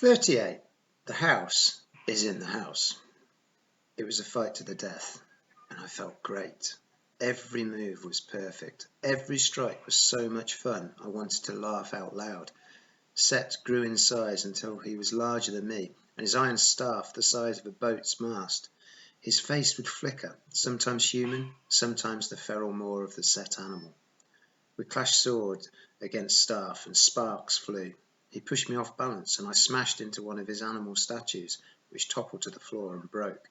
38. The house is in the house. It was a fight to the death, and I felt great. Every move was perfect. Every strike was so much fun, I wanted to laugh out loud. Set grew in size until he was larger than me, and his iron staff the size of a boat's mast. His face would flicker, sometimes human, sometimes the feral maw of the Set animal. We clashed swords against staff, and sparks flew. He pushed me off balance, and I smashed into one of his animal statues, which toppled to the floor and broke.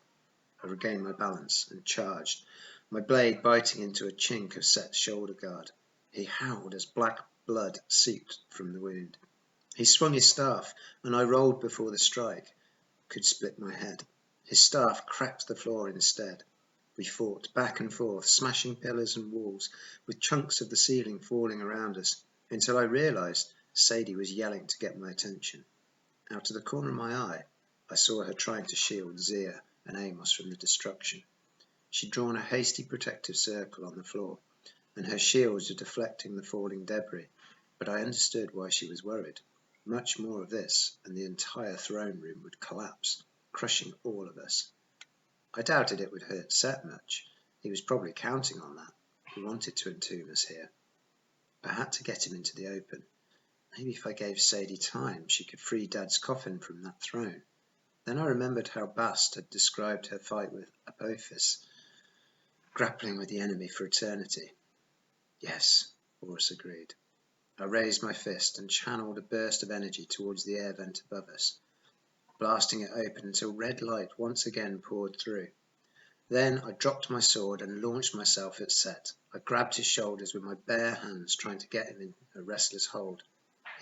I regained my balance and charged, my blade biting into a chink of Set's shoulder guard. He howled as black blood seeped from the wound. He swung his staff, and I rolled before the strike could split my head. His staff cracked the floor instead. We fought back and forth, smashing pillars and walls, with chunks of the ceiling falling around us, until I realized Sadie was yelling to get my attention. Out of the corner of my eye, I saw her trying to shield Zia and Amos from the destruction. She'd drawn a hasty protective circle on the floor, and her shields were deflecting the falling debris, but I understood why she was worried. Much more of this, and the entire throne room would collapse, crushing all of us. I doubted it would hurt Set much. He was probably counting on that. He wanted to entomb us here. I had to get him into the open. Maybe if I gave Sadie time, she could free Dad's coffin from that throne. Then I remembered how Bast had described her fight with Apophis, grappling with the enemy for eternity. Yes, Horus agreed. I raised my fist and channeled a burst of energy towards the air vent above us, blasting it open until red light once again poured through. Then I dropped my sword and launched myself at Set. I grabbed his shoulders with my bare hands, trying to get him in a restless hold.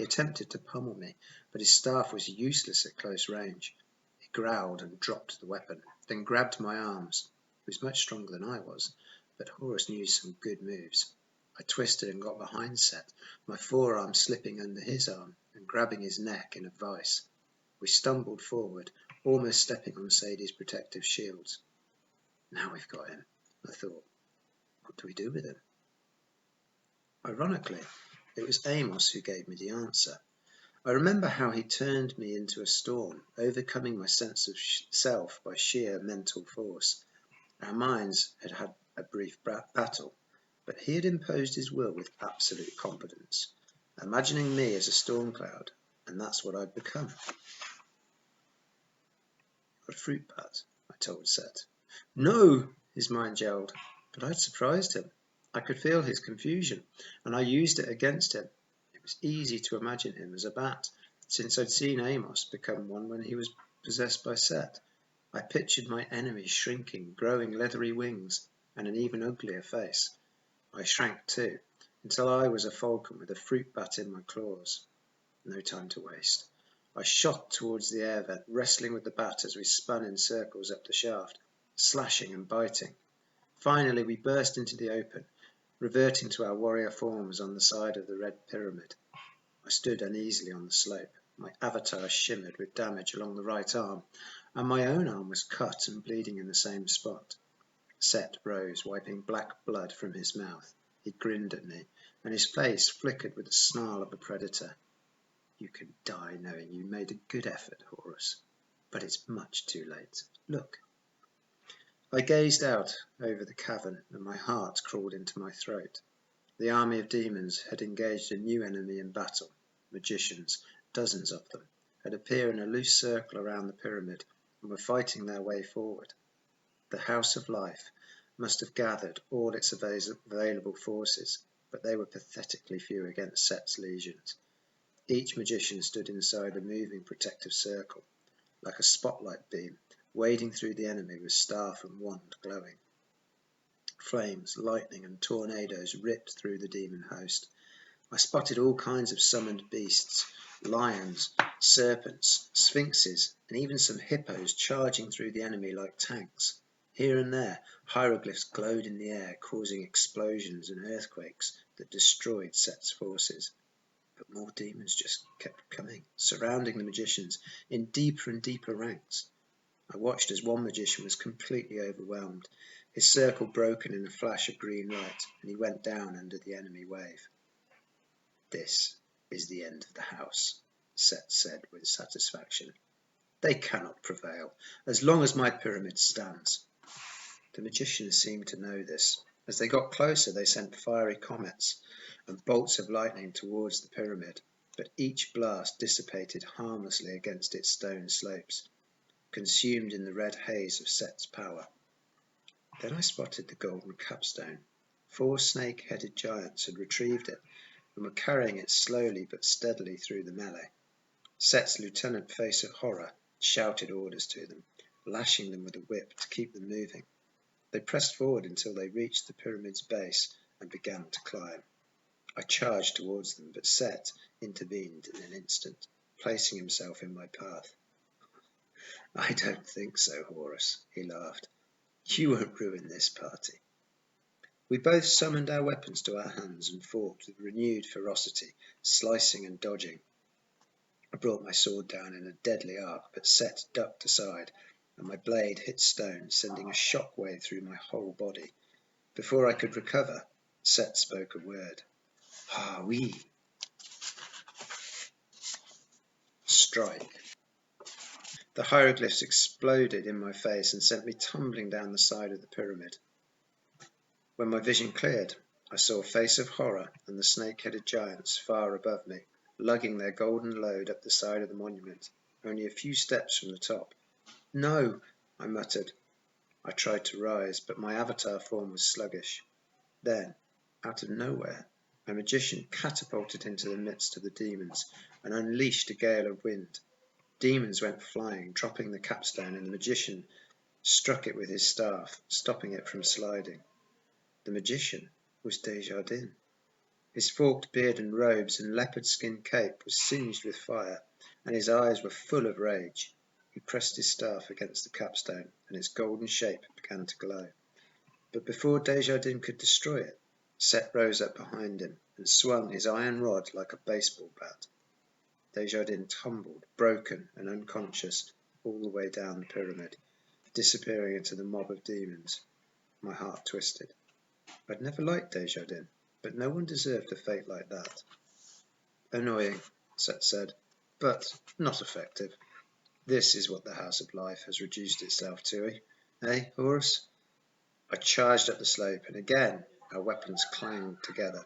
He attempted to pummel me, but his staff was useless at close range. He growled and dropped the weapon, then grabbed my arms. He was much stronger than I was, but Horus knew some good moves. I twisted and got behind Set, my forearm slipping under his arm and grabbing his neck in a vice. We stumbled forward, almost stepping on Sadie's protective shields. Now we've got him, I thought. What do we do with him? Ironically, it was Amos who gave me the answer. I remember how he turned me into a storm, overcoming my sense of self by sheer mental force. Our minds had had a brief battle, but he had imposed his will with absolute competence, imagining me as a storm cloud, and that's what I'd become. A fruit bat, I told Set. No, his mind yelled, but I'd surprised him. I could feel his confusion, and I used it against him. It was easy to imagine him as a bat, since I'd seen Amos become one when he was possessed by Set. I pictured my enemy shrinking, growing leathery wings, and an even uglier face. I shrank too, until I was a falcon with a fruit bat in my claws. No time to waste. I shot towards the air vent, wrestling with the bat as we spun in circles up the shaft, slashing and biting. Finally, we burst into the open, reverting to our warrior forms on the side of the red pyramid. I stood uneasily on the slope. My avatar shimmered with damage along the right arm, and my own arm was cut and bleeding in the same spot. Set rose, wiping black blood from his mouth. He grinned at me, and his face flickered with the snarl of a predator. You can die knowing you made a good effort, Horus, but it's much too late. Look. I gazed out over the cavern, and my heart crawled into my throat. The army of demons had engaged a new enemy in battle. Magicians, dozens of them, had appeared in a loose circle around the pyramid and were fighting their way forward. The House of Life must have gathered all its available forces, but they were pathetically few against Set's legions. Each magician stood inside a moving protective circle, like a spotlight beam, wading through the enemy with staff and wand glowing. Flames, lightning, and tornadoes ripped through the demon host. I spotted all kinds of summoned beasts, lions, serpents, sphinxes, and even some hippos charging through the enemy like tanks. Here and there, hieroglyphs glowed in the air, causing explosions and earthquakes that destroyed Set's forces. But more demons just kept coming, surrounding the magicians in deeper and deeper ranks. I watched as one magician was completely overwhelmed, his circle broken in a flash of green light, and he went down under the enemy wave. This is the end of the house, Set said with satisfaction. They cannot prevail, as long as my pyramid stands. The magicians seemed to know this. As they got closer, they sent fiery comets and bolts of lightning towards the pyramid, but each blast dissipated harmlessly against its stone slopes, consumed in the red haze of Set's power. Then I spotted the golden capstone. 4 snake-headed giants had retrieved it and were carrying it slowly but steadily through the melee. Set's lieutenant, Face of Horror, shouted orders to them, lashing them with a whip to keep them moving. They pressed forward until they reached the pyramid's base and began to climb. I charged towards them, but Set intervened in an instant, placing himself in my path. I don't think so, Horus, he laughed. You won't ruin this party. We both summoned our weapons to our hands and fought with renewed ferocity, slicing and dodging. I brought my sword down in a deadly arc, but Set ducked aside, and my blade hit stone, sending a shock wave through my whole body. Before I could recover, Set spoke a word. Ah, oui. Strike. The hieroglyphs exploded in my face and sent me tumbling down the side of the pyramid. When my vision cleared, I saw Face of Horror and the snake-headed giants far above me, lugging their golden load up the side of the monument, only a few steps from the top. No, I muttered. I tried to rise, but my avatar form was sluggish. Then, out of nowhere, a magician catapulted into the midst of the demons and unleashed a gale of wind. Demons went flying, dropping the capstone, and the magician struck it with his staff, stopping it from sliding. The magician was Desjardins. His forked beard and robes and leopard-skin cape was singed with fire, and his eyes were full of rage. He pressed his staff against the capstone, and its golden shape began to glow. But before Desjardins could destroy it, Set rose up behind him and swung his iron rod like a baseball bat. Desjardins tumbled, broken and unconscious, all the way down the pyramid, disappearing into the mob of demons. My heart twisted. I'd never liked Desjardins, but no one deserved a fate like that. Annoying, Set said, but not effective. This is what the House of Life has reduced itself to, eh, Horus? I charged up the slope, and again our weapons clanged together.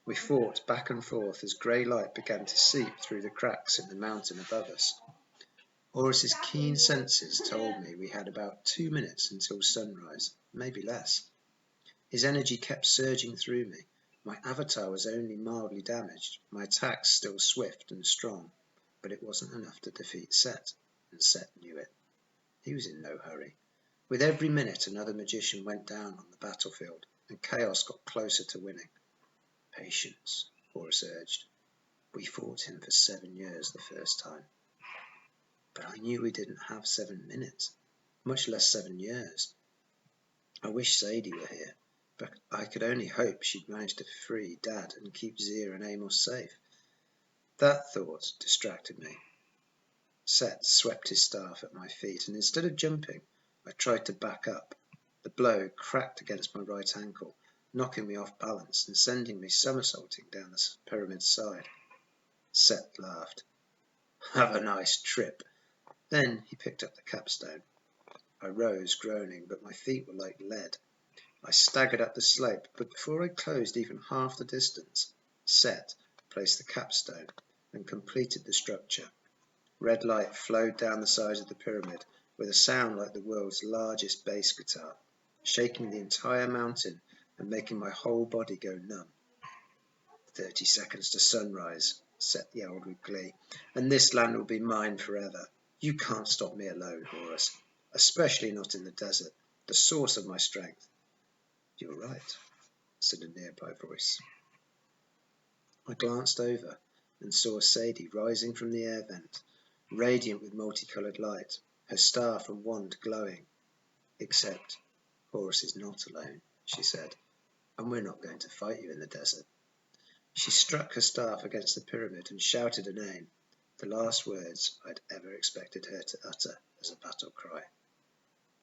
We fought back and forth as grey light began to seep through the cracks in the mountain above us. Horus's keen senses told me we had about 2 minutes until sunrise, maybe less. His energy kept surging through me. My avatar was only mildly damaged, my attacks still swift and strong, but it wasn't enough to defeat Set, and Set knew it. He was in no hurry. With every minute another magician went down on the battlefield, and chaos got closer to winning. Patience, Horus urged. We fought him for 7 years the first time. But I knew we didn't have 7 minutes, much less 7 years. I wish Sadie were here, but I could only hope she'd manage to free Dad and keep Zia and Amos safe. That thought distracted me. Set swept his staff at my feet, and instead of jumping, I tried to back up. The blow cracked against my right ankle, knocking me off balance and sending me somersaulting down the pyramid's side. Set laughed. Have a nice trip. Then he picked up the capstone. I rose, groaning, but my feet were like lead. I staggered up the slope, but before I closed even half the distance, Set placed the capstone and completed the structure. Red light flowed down the sides of the pyramid with a sound like the world's largest bass guitar, shaking the entire mountain and making my whole body go numb. 30 seconds to sunrise, Set yelled with glee, and this land will be mine forever. You can't stop me alone, Horus, especially not in the desert, the source of my strength. You're right, said a nearby voice. I glanced over and saw Sadie rising from the air vent, radiant with multicolored light, her staff and wand glowing. Except Horus is not alone, she said, and we're not going to fight you in the desert. She struck her staff against the pyramid and shouted a name, the last words I'd ever expected her to utter as a battle cry.